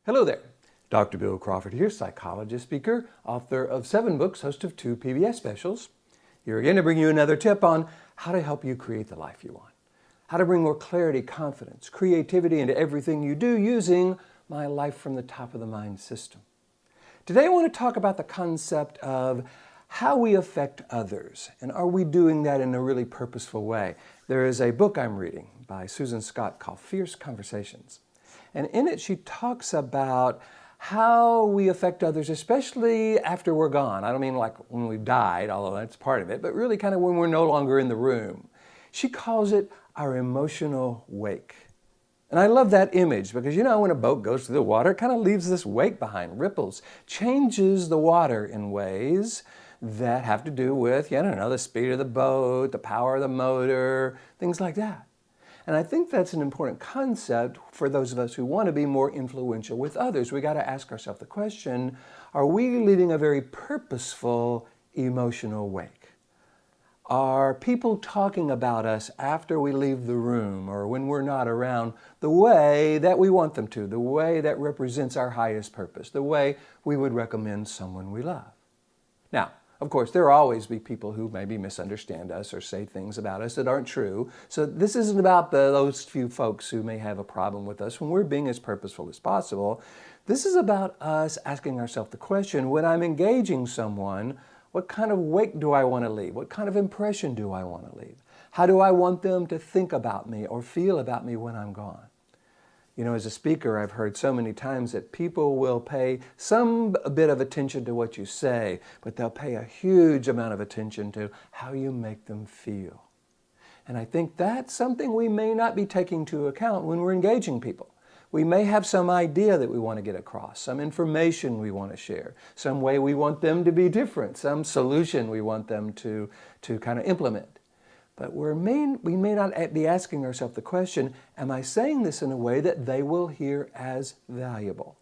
Hello there. Dr. Bill Crawford here, psychologist, speaker, author of 7 books, host of 2 PBS specials. Here again to bring you another tip on how to help you create the life you want. How to bring more clarity, confidence, creativity into everything you do using my Life from the Top of the Mind system. Today I want to talk about the concept of how we affect others, and are we doing that in a really purposeful way? There is a book I'm reading by Susan Scott called Fierce Conversations. And in it, she talks about how we affect others, especially after we're gone. I don't mean like when we've died, although that's part of it, but really kind of when we're no longer in the room. She calls it our emotional wake. And I love that image because, you know, when a boat goes through the water, it kind of leaves this wake behind, ripples, changes the water in ways that have to do with, I don't know, the speed of the boat, the power of the motor, things like that. And I think that's an important concept for those of us who want to be more influential with others. We got to ask ourselves the question, are we leading a very purposeful emotional wake? Are people talking about us after we leave the room or when we're not around the way that we want them to, the way that represents our highest purpose, the way we would recommend someone we love? Now, of course, there will always be people who maybe misunderstand us or say things about us that aren't true. So this isn't about those few folks who may have a problem with us when we're being as purposeful as possible. This is about us asking ourselves the question, when I'm engaging someone, what kind of wake do I want to leave? What kind of impression do I want to leave? How do I want them to think about me or feel about me when I'm gone? You know, as a speaker, I've heard so many times that people will pay some bit of attention to what you say, but they'll pay a huge amount of attention to how you make them feel. And I think that's something we may not be taking into account when we're engaging people. We may have some idea that we want to get across, some information we want to share, some way we want them to be different, some solution we want them to kind of implement. But we may not be asking ourselves the question, am I saying this in a way that they will hear as valuable?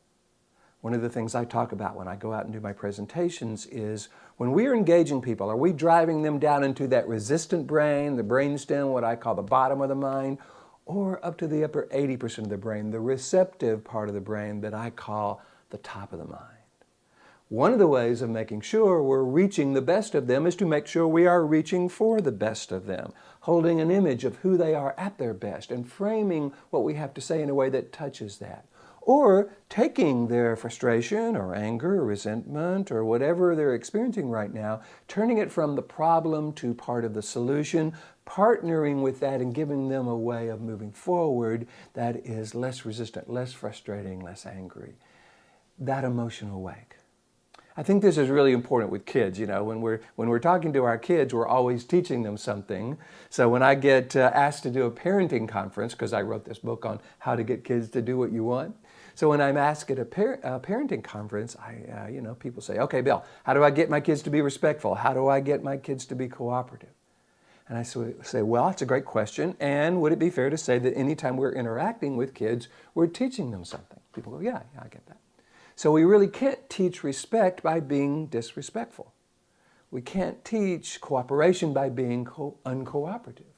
One of the things I talk about when I go out and do my presentations is when we are engaging people, are we driving them down into that resistant brain, the brainstem, what I call the bottom of the mind, or up to the upper 80% of the brain, the receptive part of the brain that I call the top of the mind? One of the ways of making sure we're reaching the best of them is to make sure we are reaching for the best of them, holding an image of who they are at their best and framing what we have to say in a way that touches that. Or taking their frustration or anger or resentment or whatever they're experiencing right now, turning it from the problem to part of the solution, partnering with that and giving them a way of moving forward that is less resistant, less frustrating, less angry. That emotional wake. I think this is really important with kids. You know, when we're talking to our kids, we're always teaching them something. So when I get asked to do a parenting conference, because I wrote this book on how to get kids to do what you want. So when I'm asked at a parenting conference, people say, okay, Bill, how do I get my kids to be respectful? How do I get my kids to be cooperative? And I say, well, that's a great question. And would it be fair to say that anytime we're interacting with kids, we're teaching them something? People go, yeah, I get that. So we really can't teach respect by being disrespectful. We can't teach cooperation by being uncooperative.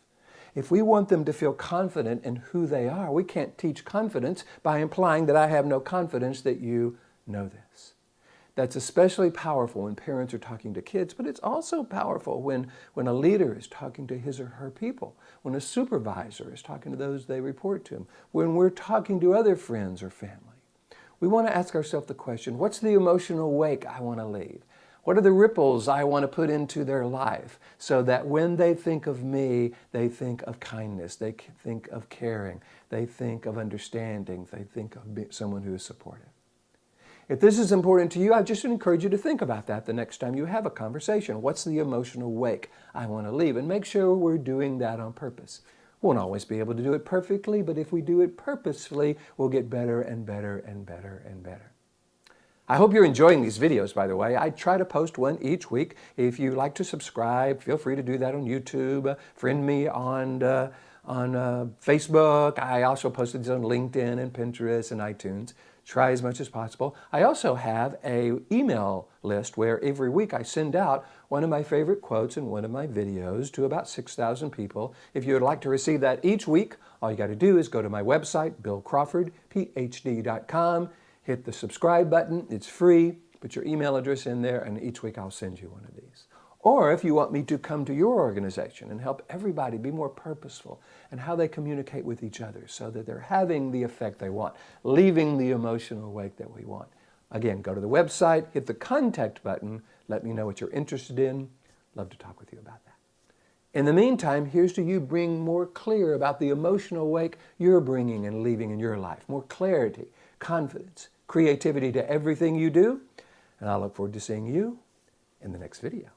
If we want them to feel confident in who they are, we can't teach confidence by implying that I have no confidence that you know this. That's especially powerful when parents are talking to kids, but it's also powerful when a leader is talking to his or her people, when a supervisor is talking to those they report to, when we're talking to other friends or family. We want to ask ourselves the question, what's the emotional wake I want to leave? What are the ripples I want to put into their life so that when they think of me, they think of kindness, they think of caring, they think of understanding, they think of someone who is supportive. If this is important to you, I just encourage you to think about that the next time you have a conversation. What's the emotional wake I want to leave? And make sure we're doing that on purpose. Won't always be able to do it perfectly, but if we do it purposefully, we'll get better and better and better and better. I hope you're enjoying these videos, by the way. I try to post one each week. If you like to subscribe, feel free to do that on YouTube. Friend me on Facebook. I also posted these on LinkedIn and Pinterest and iTunes. Try as much as possible. I also have an email list where every week I send out one of my favorite quotes in one of my videos to about 6,000 people. If you would like to receive that each week, all you got to do is go to my website, billcrawfordphd.com, hit the subscribe button. It's free. Put your email address in there, and each week I'll send you one of these. Or if you want me to come to your organization and help everybody be more purposeful in how they communicate with each other so that they're having the effect they want, leaving the emotional wake that we want. Again, go to the website, hit the contact button, let me know what you're interested in. Love to talk with you about that. In the meantime, here's to you being more clear about the emotional wake you're bringing and leaving in your life. More clarity, confidence, creativity to everything you do. And I look forward to seeing you in the next video.